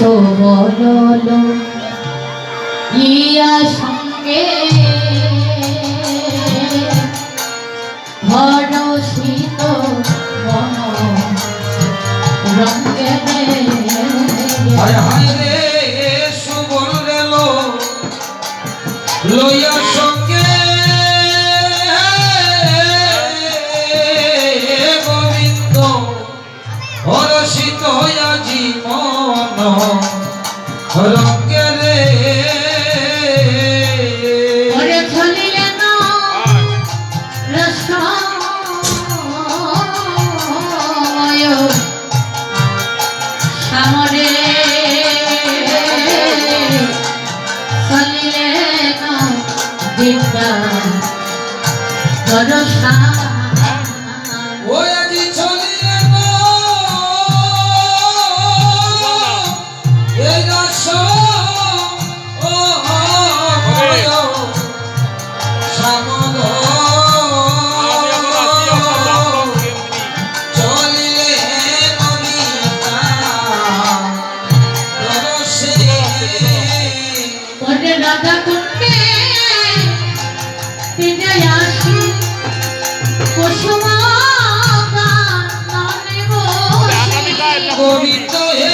সবললো ইয়া সঙ্গে ভরসিত মন রঙ্গে হায় হায় রে সুবল রেলো লইয়া সঙ্গে গোবিন্দ হরষিত হইয়া জীবন রঙ্গে রে গোবিন্দ হে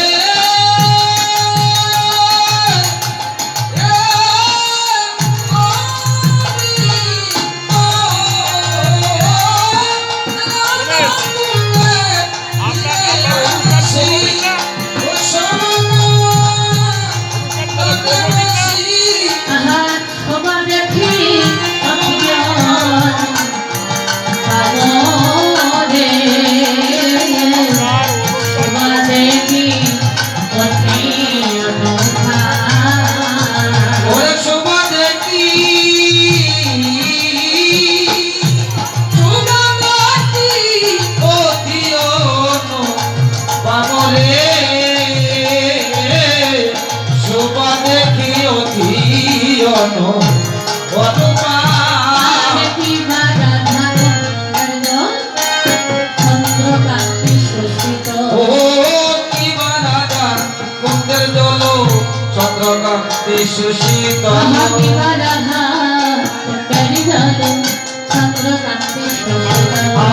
সুশীত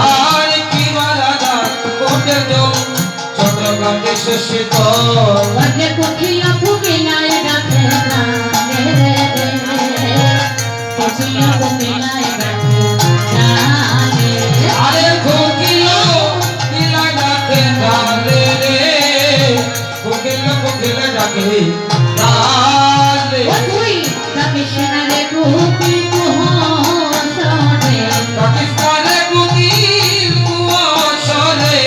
আর কি বারাদা কোটের জল চন্দ্রকান্তি সুশীত কোকিলা কোকিলায় ডাকে না কোকিলা কোকিলায় ডাকে আরে কোকিলা কোকিলা ডাকে ডালে রে কোকিলা কোকিলা ডাকে পাকিস্তানে কুকিল কুয়াশরে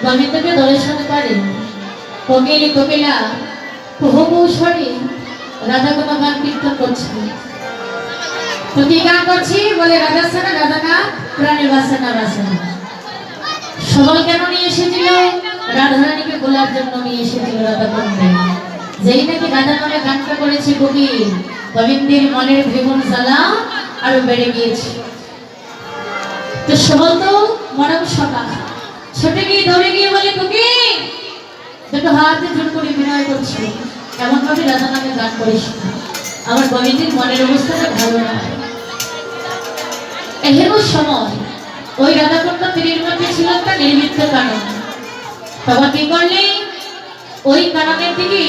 গোবিন্দকে দর্শন করে কোকিলি কোকিলা কুহু স্বরে রাধা কোনো গান কীর্তন করছে। তো কি গান করছি বলে রাধা সানা রাধা না প্রাণী বাসনা বাসনা। সবল কেন নিয়ে এসেছিল? রাধারানীকে বলার জন্য নিয়ে এসেছিল রাধা কুণ্ডে। যেই নাকি রাধা নামে গানটা করেছে কোকিল, গোবিন্দের মনের ভেগুন জ্বালা আরো বেড়ে গিয়েছে। তো সবল তো মরম সকাল ছোটে গিয়ে দৌড়ে গিয়ে বলে কোকিল দুটো হাতে জোর করে বিনয় করছে, এমন ভাবে রাধা নামে গান করিস না, আমার গোবিন্দের মনের অবস্থাটা ভালো না। এহেন সময় ওই রাধাকুণ্ড তীরের মধ্যে ছিল একটা নির্মিত কানন। বাবা কি করলে ওই কাননের দিকে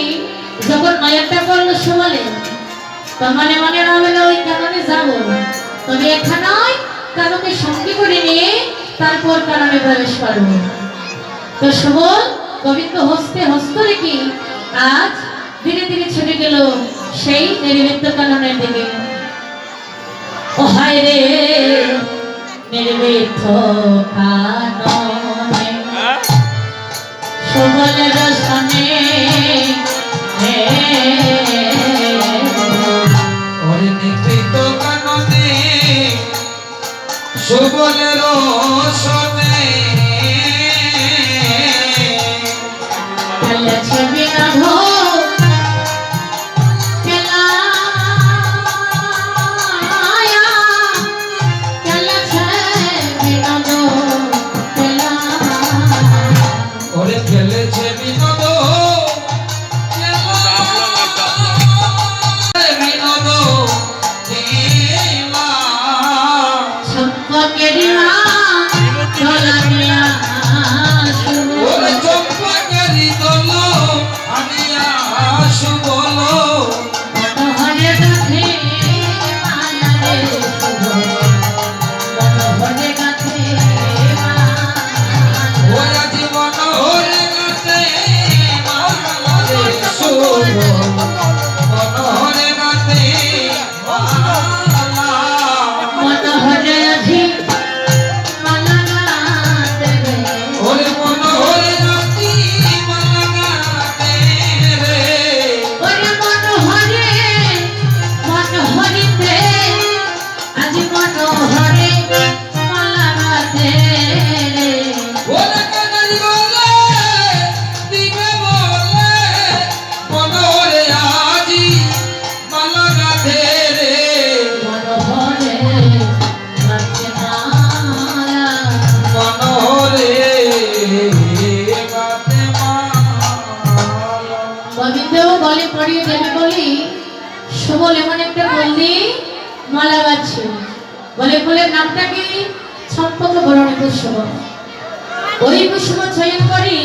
যখন নয়নটা করলো সে বলে তার মনে মনে ভাবলো ওই কারণে যাবো, তবে এখানে কারণকে সঙ্গে করে নিয়ে তারপর কারণে প্রবেশ করবো। তো সুবল গোবিন্দ হস্তে হস্ত রেখে আজ ধীরে ধীরে ছুটে গেল সেই নির্মিত কাননের দিকে। ও হায় রে নির্মিত কাননে সুবলের সামনে ওরে নির্মিত কাননে সুবলের সনে ছবি রাধো ওরে খেলেছে বিনোদ বিনোদ ওরে চম্পাকারি দল আনিয়া সুবল ওরা জীবন হরে গাতে মালারে সুবল মনোহরে গাতে মালা ওরে মনোহরে গাতি মালা গাতে রে ওরে কানাই বলে দিবে বলে মনোহরে আজি মালা গাতে রে মনোহরে গাতে মালা গোবিন্দ বলে পড়িয়ে দেবে বলি সুবল এমন একটা বন্দি মালা গাচ্ছে। বলে ফুলের নামটা কি? সম্পর্ক বরণী পুষ্প। ওই পুষ্প চয়ন করি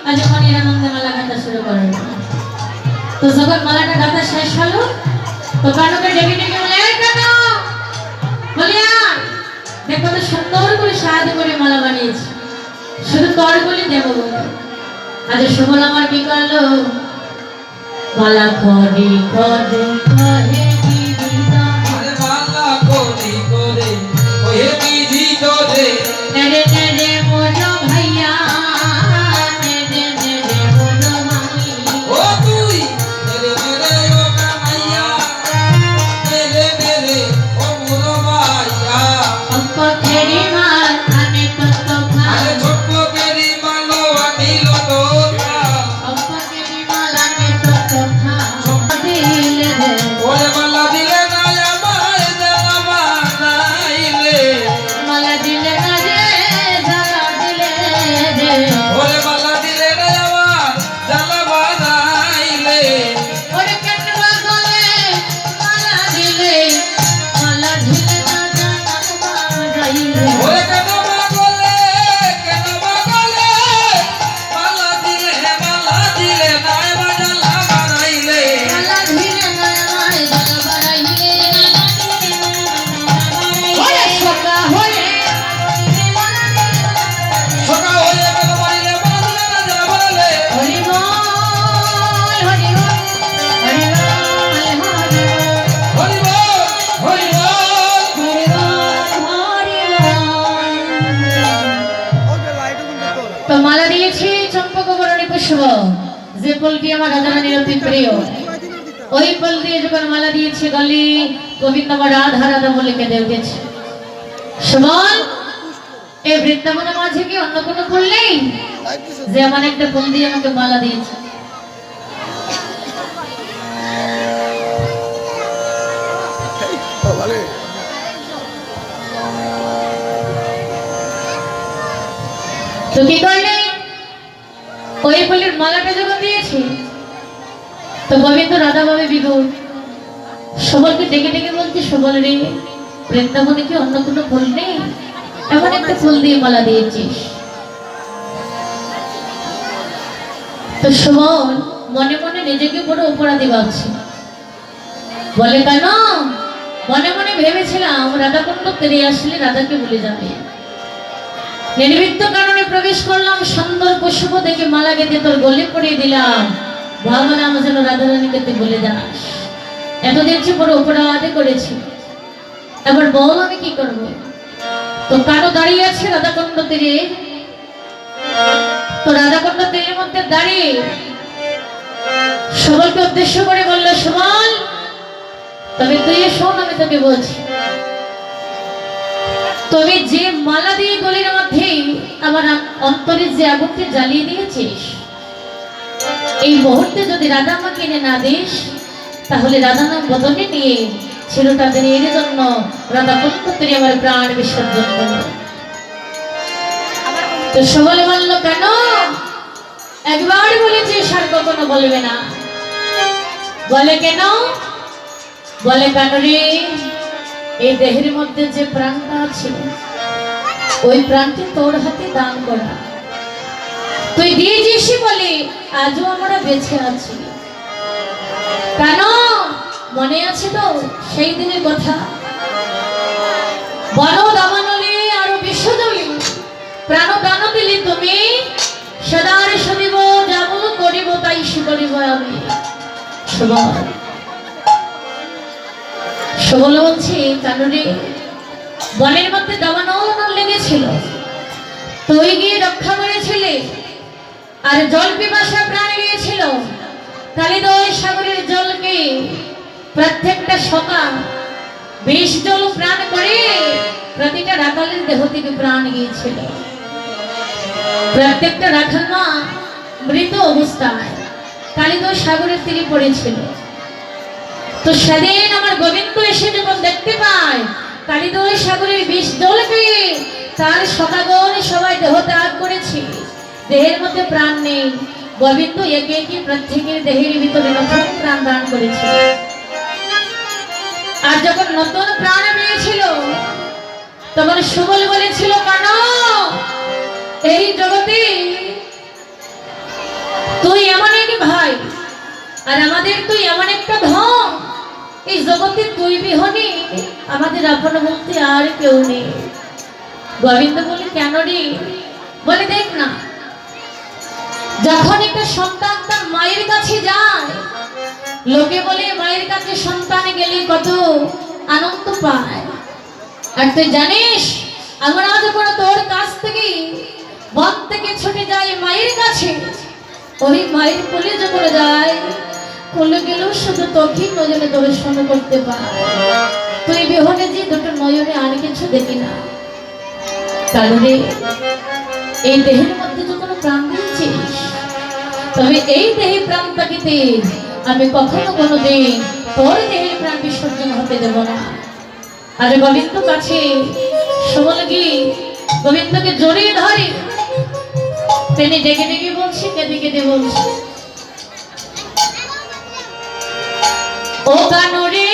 আজ মনের আনন্দে মালা গাঁথা শুরু করল। তো যখন মালাটা গাঁথা শেষ হলো তো কানুকে ডেকে ডেকে বলে এই কানু বলি আয় দেখো তো সুন্দর করে সাহায্য করে মালা বানিয়েছি, শুধু তর বলি দেবো বলে। আজ সুবল আমার কি করলো? মালা করে করে করে আরে মালা করি করে ওহে বিধি তোরে নেড়ে নেড়ে বলো ভাইয়া নেড়ে নেড়ে বলো মামি ও তুই মেরে মেরে ও কানাইয়া মেরে মেরে ও মুরো মাইয়া সম্পর্কেরই মাল আনে তত আরে খান ছোট্ট কেরি মালো আনিল তো সম্পর্কেরই মাল আনে তত খান দিলে রে ওরে মালা দিলে না আমায় দেওয়া বানাইলে মালা দিলে না রে জ্বালা দিলে রে ওরে মালা দিলে না আমার জ্বালা বানাইলে ওরে কেটবা গলে মালা দিলে না জানান বাজাইলে ওরে কেন বাগলে মালা দিলে না এবার জ্বালা বানাইলে মালা দিলে না আমায় জ্বালা বাড়াইলে ওরে সকা হয়ে সকা হয়ে গেল বাড়িলে মালা দিলে না জ্বালা বানাইলে হরি বল হরি বল হরি বল হরি বল হরি বল হরি বল তো মালা দিয়েছি চম্পক বরণী পুষ্প, যে ফুলটি আমার রাধারানীর অতি প্রিয়। ওই ফুল দিয়ে যখন মালা দিয়েছি গলি গোবিন্দ আমার রাধা রাধা বলে কেঁদে উঠেছে। সুবল এই বৃন্দাবনের মাঝে কি অন্য কোনো ফুল নেই যে আমার একটা ফুল দিয়ে আমাকে মালা দিয়েছে? তো কি করলে? ওই ফুলের মালাটা যখন দিয়েছি তো গোবিন্দ রাধা ভাবে বিভোর সুবলকে ডেকে ডেকে বলছে, সুবল রে বৃন্দাবনে কি অন্য কোনো ফুল নেই? এমন একটা ফুল দিয়ে মালা দিয়েছিস। তো সুবল মনে মনে নিজেকে বড় অপরাধী ভাবছে। বলে কেন? মনে মনে ভেবেছিলাম রাধাকুণ্ড তেরে আসলে রাধাকে ভুলে যাবে। নির্বৃত্ত কারণে প্রবেশ করলাম, সুন্দর পুষ্প দেখে মালা গেঁথে তোর গলে পড়িয়ে দিলাম। ভাবলাম যেন রাধারানীকে তুই বলে যাস। এত দেখছি বড় অপরাধে করেছি, এবার বল আমি কি করব? তো কারো দাঁড়িয়ে আছে রাধাকুণ্ড তীরে, তো রাধাকুণ্ড তীরের মধ্যে দাঁড়িয়ে সবলকে উদ্দেশ্য করে বললো, সবল তবে তুই শোন, আমি তোকে বলছি, তবে যে মালা দিয়ে গলির মধ্যে আমার অন্তরে যে আগুনকে জ্বালিয়ে দিয়েছিস, এই মুহূর্তে যদি রাধা আমাকে এনে না দিস, তাহলে রাধা নাম বদনে নিয়ে ছেলেটা এর জন্য রাধা পুত্রী আমার প্রাণ বিসর্জন করল। তো সবলে বলল, কেন? একবার বলেছিস আর কখনো বলবে না। বলে কেন? বলে কেন রে, এই দেহের মধ্যে যে প্রাণটা আছে, ওই প্রাণটি তোর হাতে দান করা তুই দিয়েছিস বলে আজও আমরা বেঁচে আছি। কেন? মনে আছে তো সেই দিনের কথা? বড় দামানলে আরো বিশ্বজয়ী প্রাণ দান দিলি তুমি, সদার শুনিব যেমন করিব তাই করিব আমি। সবল বলছি, কেন রে? বনের মধ্যে দাবানল লেগেছিল, তুই গিয়ে রক্ষা করেছিলে, আর জল পিপাসা প্রাণ গিয়েছিল। কালিদয় সাগরের জলকে প্রত্যেকটা সকাল 20 জল প্রাণ করে প্রতিটা রাখালের দেহ থেকে প্রাণ গিয়েছিল। প্রত্যেকটা রাখাল মা মৃত অবস্থায় কালিদয় সাগরের তীরে পড়েছিল। তো সেদিন আমার গোবিন্দ এসে যখন দেখতে পায় কালিদয় সাগরের 20 জলকে তার সখাগণ সবাই দেহ ত্যাগ করেছে, দেহের মধ্যে প্রাণ নেই, গোবিন্দ একে একে প্রত্যেকের দেহের ভিতরে নতুন প্রাণ দান করেছে। আর যখন নতুন প্রাণ পেয়েছিল তখন সবল বলেছিল, কেন? এই জগতে তুই এমন এক ভাই, আর আমাদের তুই এমন একটা ধন, এই জগতে তুই বিহনে আমাদের আপন বলতে আর কেউ নেই। গোবিন্দ বলে, কেন রে? বলে দেখ না, যখন একটা সন্তান তার মায়ের কাছে যায়, লোকে বলে মায়ের কাছে সন্তান গেলে কত আনন্দ পায়। আর তুই জানিস, আমরা যখন তোর কাছ থেকে বন থেকে ছুটে যাই মায়ের কাছে, ওই মায়ের কোলে যখন যায়, কোলে গেলেও শুধু তোকে নজরে দর্শন করতে পায়। তুই বিহনে যে দুটো নয়নে আর কিছু দেখি না। কারণ এই দেহের মধ্যে যখন প্রাণ দিয়েছিস, তবে এই দেহে প্রাণ থাকিতে আমি কখনো কোনোদিন তোর দেহের প্রাণ বিসর্জন হতে দেব না। আর গোবিন্দ কাছে সবল গিয়ে গোবিন্দকে জড়িয়ে ধরে তিনি ডেকে ডেকে বলছি, কেঁদে কেঁদে বলছি, ও কানুরে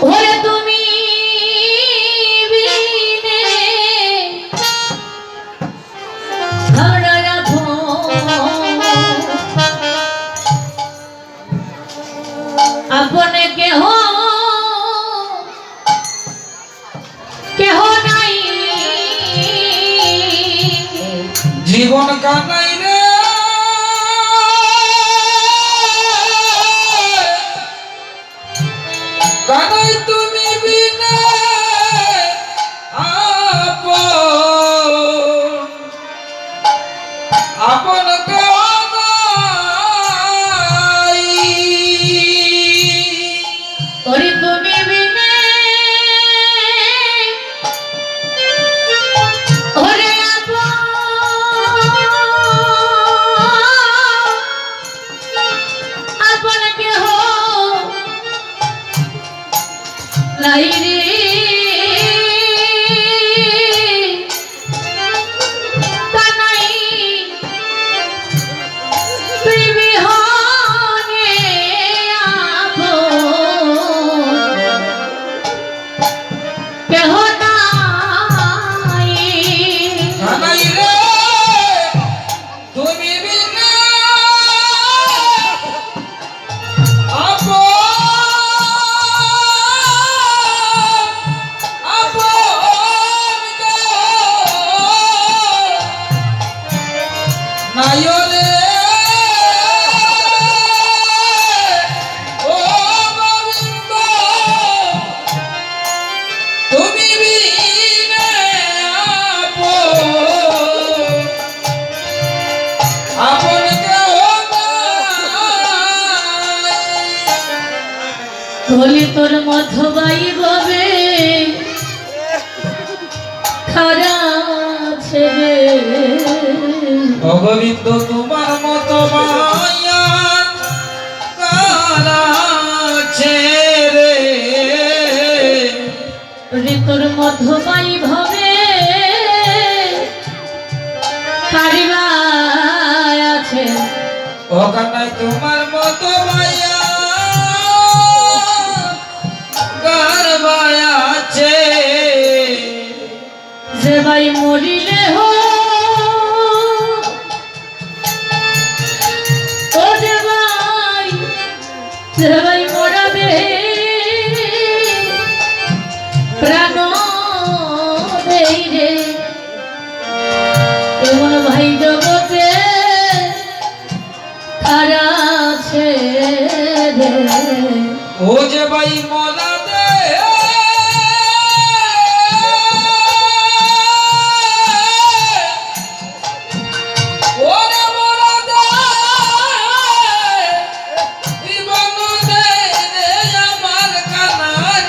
ওরে তুমি বিনে ধরা রাখো আপনে কেহ কেহ নাই, জীবন কানাই রে কানাই, তুমি বিনা আপন কানাই। ওরে তুমি বিনে ওরে আপন কেহ নাই রে। কানাই তুই বিহনে আপন কেহ নাই। বলি তোর মধুবাই ববে খারা ছেড়ে ও গোবিন্দ তোমার মতো মায়া কার আছে রে রে তোর মধুবাই ভবে কারিবা আছে ও কানাই তোমার মতো মায়া কার আছে যে ভাই মরিলে হো ও যে ভাই মরাবে প্রাণ দেই রে এমন ভাই জগতে খারা আছে রে ও যে ভাই মলা দে ওরে মলা দে জীবন দে রে আমার কানার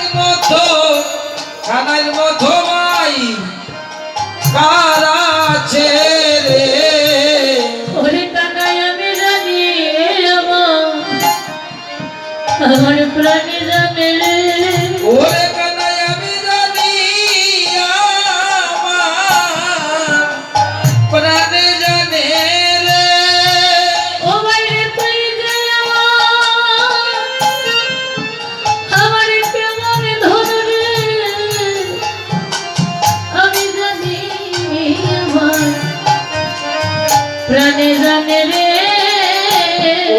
মতো ভাই কার আছে রে ওরে কানাই আমি জানি আমার প্রাণী জানে রে ওরে কানাই আমি জানি আমার প্রাণে জানে রে ও ভাই রে তুই যে আমার কেমন ধন রে আমি জানি আমার প্রাণে জানে রে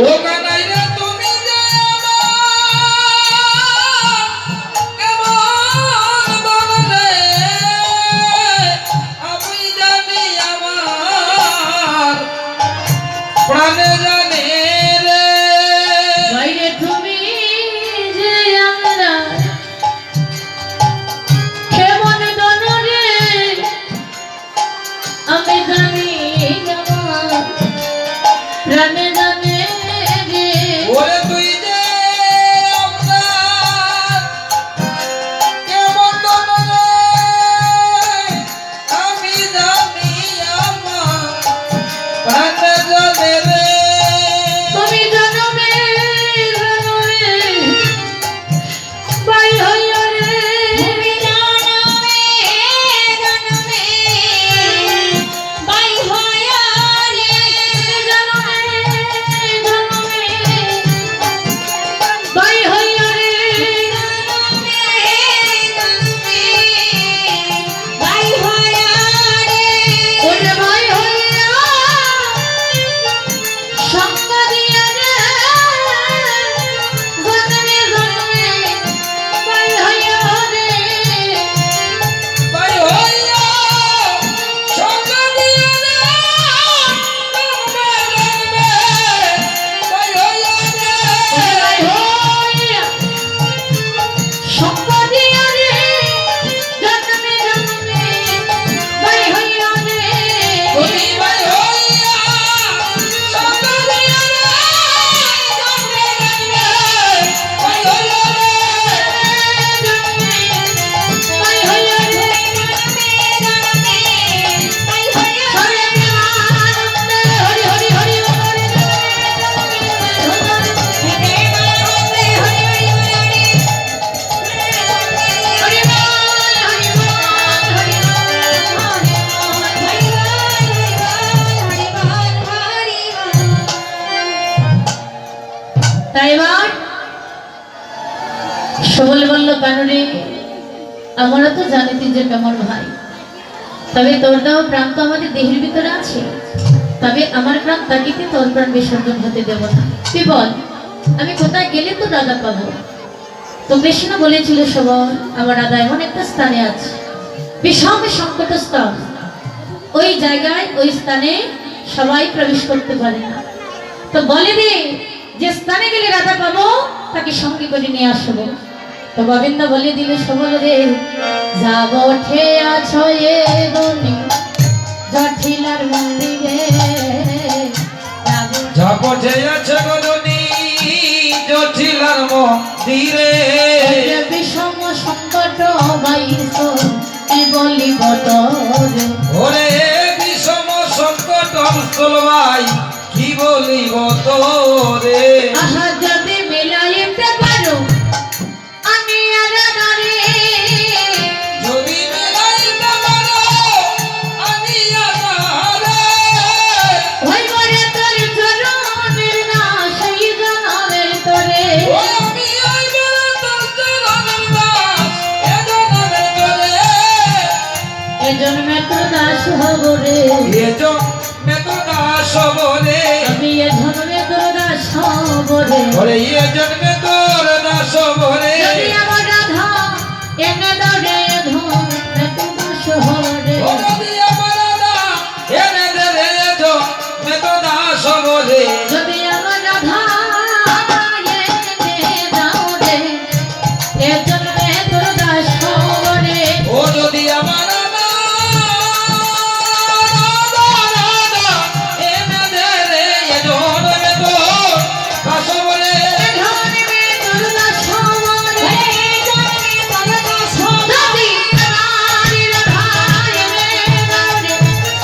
ও কানাই রে তুমি যে আমার কেমন ধন রে আমি জানি আমার প্রাণে জানে রে ভাই রে তুমি যে আমরা কেমন ধন রে আমি জানি আমার প্রাণে জানে রে ওরে তুই যে আমার কেমন ধন রে আমি জানি আমার প্রাণে জানে রে তুমি জনমে ভাই হইয়া রে তুমি জনমে ভাই হইয়া রে জনমে ভাই হইয়া রে ভাই হইয়া রে ওরে ভাই হইয়া সঙ্গ দিয়া রে জনমে ভাই হইয়া রে ভাই হইয়া সঙ্গ দিয়া রে ভাই হইয়া রে ভাই হইয়া সঙ্গ দিয়া রে জনমে ভাই হইয়া রে তুমি ভাই হইয়া সঙ্গ দিয়া রে ভাই হইয়া রে ভাই হইয়া রে হরে আনন্দে হরি হরি হরি হরি তাই এবার সবল বলল কানুরে আমরা তো জানি তুই যে কেমন ভাই তবে তোর দেওয়া প্রাণ তো আমাদের দেহের ভিতরে আছে তবে আমার প্রাণ তাকিতে তোর প্রাণ বিসর্জন হতে দেব না তুই বল আমি কোথায় গেলে তো দাদা পাবো তো কৃষ্ণ বলেছিল সবল আমার দাদা এমন একটা স্থানে আছে বিষম সংকট স্থল ওই জায়গায় ওই স্থানে সবাই প্রবেশ করতে পারে না তো বলে দে যে স্থানে গেলে রাধা পাবো তাকে সঙ্গে করে নিয়ে আসবো তো গোবিন্দ বলে দিল সবল রে যাব ওঠে আছো এ বনে জটিলার মন্দিরে ঝাপটে আছে গদনি জটিলার মন্দিরে বিষম সংকট বাইস কি বলিব তোরে ওরে বিষম সংকট অঞ্চল ভাই কি বলিব তোরে আহা যদি মিলাইতে পারো আমি আর নারে যদি মিলাইতে পারো আমি আনারে ওই মরে তোর চরণের না সেই জনমের তোরে ও আমি আইবার তোর চরণের দাস এ জনমের তোরে এ জন্মে তোর দাস হব রে এ জন্মে তোর দাস বলে আমি এ জন্মে তোর দাস হব রে ওরে এ জন্মে তোর দাস বলে যদি আমার রাধা এনে দরে ধন তোর দাস হব রে ও নদী আমার রাধা এনে দে রে জন্মে তোর দাস বলে যদি আমার রাধা এনে দাও রে এ জন্মে তোর দাস হব রে ও যদি আমার রাধা এনে দে রে জন্মে তোর দাস বলে এ জন্মে তোর দাস হব রে এ জন্মে তোর দাস হব যদি আমার রাধা এনে দাও রে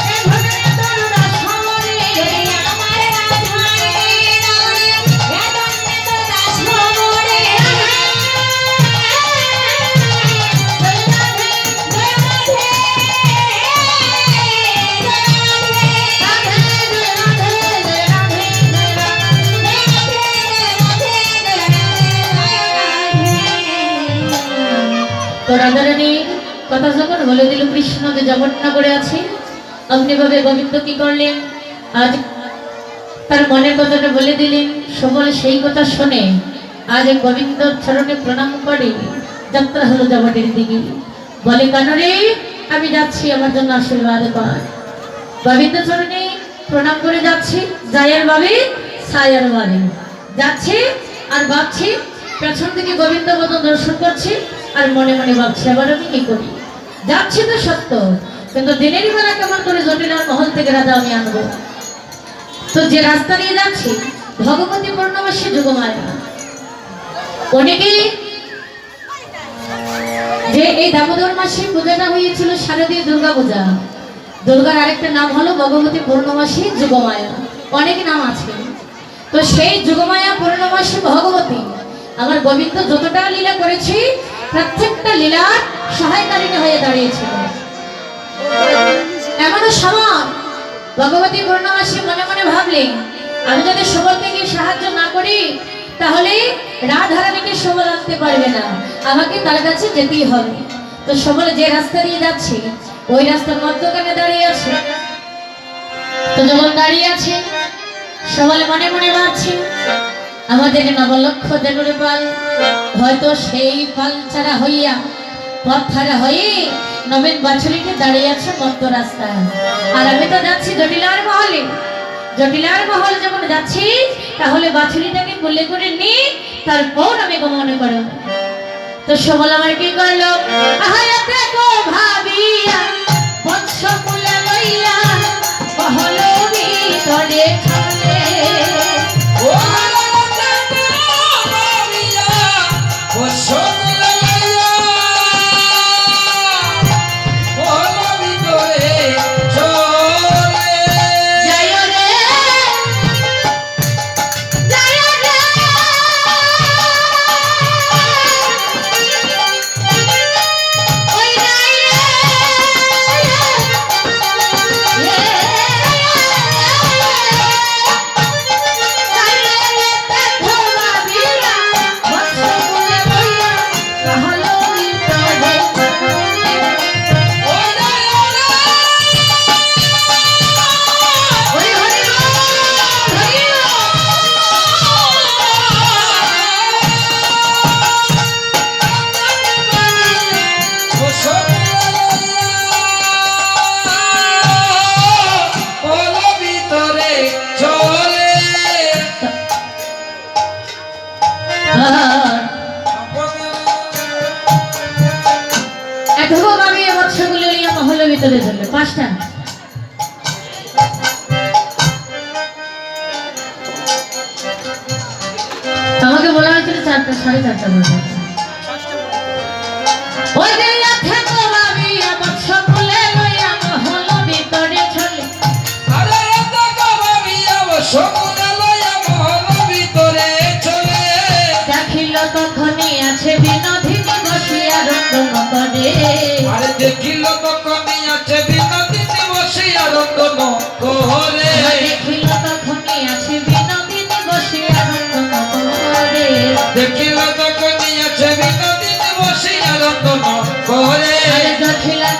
এ জন্মে তোর দাস হব রে যদি আমার রাধা এনে দাও রে এ জন্মে তোর দাস হব রে তো রাধারানী কথা যখন বলে দিল কৃষ্ণ যে জগন্নাগরে আছে আপনি ভাবে গোবিন্দ কি করলেন আজ তার মনের কথাটা বলে দিলেন সকলে সেই কথা শুনে আজ গোবিন্দ চরণে প্রণাম করে যাত্রা হলো জগতের দিকে বলে কানরে আমি যাচ্ছি আমার জন্য আশীর্বাদ কর গোবিন্দ চরণে প্রণাম করে যাচ্ছি যায়ার ভাবে ছায়ার ভাবে যাচ্ছে আর ভাবছি পেছন থেকে গোবিন্দ বদন দর্শন করছি আর মনে মনে ভাবছি আবার আমি কি করি যাচ্ছি তো সত্য কিন্তু দিনের বেলা কেমন করে জটিলার মহল থেকে রাজা আমি আনবো তো যে রাস্তা দিয়ে যাচ্ছি ভগবতী পূর্ণমাসী যুগমায়া অনেকে যে এই দামোদর মাসে পূজাটা হয়েছিল শারদীয় দুর্গা পূজা দুর্গার আরেকটা নাম হলো ভগবতী পূর্ণমাসী যুগমায়া অনেক নাম আছে তো সেই যুগমায়া পূর্ণমাসী ভগবতী আমার গোবিন্দ যতটা লীলা করেছি প্রত্যেকটা লীলার সহায়কারিণী হয়ে দাঁড়িয়েছিল এমনও সময় ভগবতী পূর্ণমাসী মনে মনে ভাবলেন আমি যদি সবলকে গিয়ে সাহায্য না করি তাহলে রাধারানীকে সবল আনতে পারবে না আমাকে তার কাছে যেতেই হবে তো সবল যে রাস্তা দিয়ে যাচ্ছে ওই রাস্তার মধ্যখানে দাঁড়িয়ে আছে তো যখন দাঁড়িয়ে আছে সবল মনে মনে ভাবছে আমাদের নবলক্ষ দেনুরে পাল হয়তো সেই পাল ছাড়া হইয়া পথ ছাড়া হয়ে নবীন বাছুরিকে দাঁড়িয়ে আছে মধ্য রাস্তায় আর আমি তো যাচ্ছি জটিলার মহলে জটিলার মহল যখন যাচ্ছি তাহলে বাছুরিটাকে কোলে করে নি তারপর আমি গমন করব তো সবল আমার কি করলো আহায়াতে গো ভাবিয়া বৎস কোলে লইয়া মহল ভিতরে চলে ও আলাদা ভাবিয়া ও সকলে লইয়া মহল ভিতরে চলে জয় রে জয় রে ওই নাই রে ও সকলে লইয়া মহল ভিতরে চলে এতক্ষণ আমি বৎসগুলো নিয়ে মহলের ভিতরে চললো পাঁচটা আমাকে 4টা 4:30 বাজে ওই যে আছে তো ভাবিয়া বৎস বলে লইয়া মহল ভিতরে চলে আরে রাধা ভাবিয়া সমুদ্র লইয়া মহল ভিতরে চলে দেখিল তখনই আছে বিনোদিনী বসিয়া রঙ্গন করে আরে দেখিল তখনই আছে বিনোদিনী বসিয়া রঙ্গন করে দেখিল তখনই আছে বিনোদিনী বসিয়া রঙ্গন করে দেখিল তখনই আছে বিনোদিনী বসিয়া রঙ্গন করে আরে জখিলা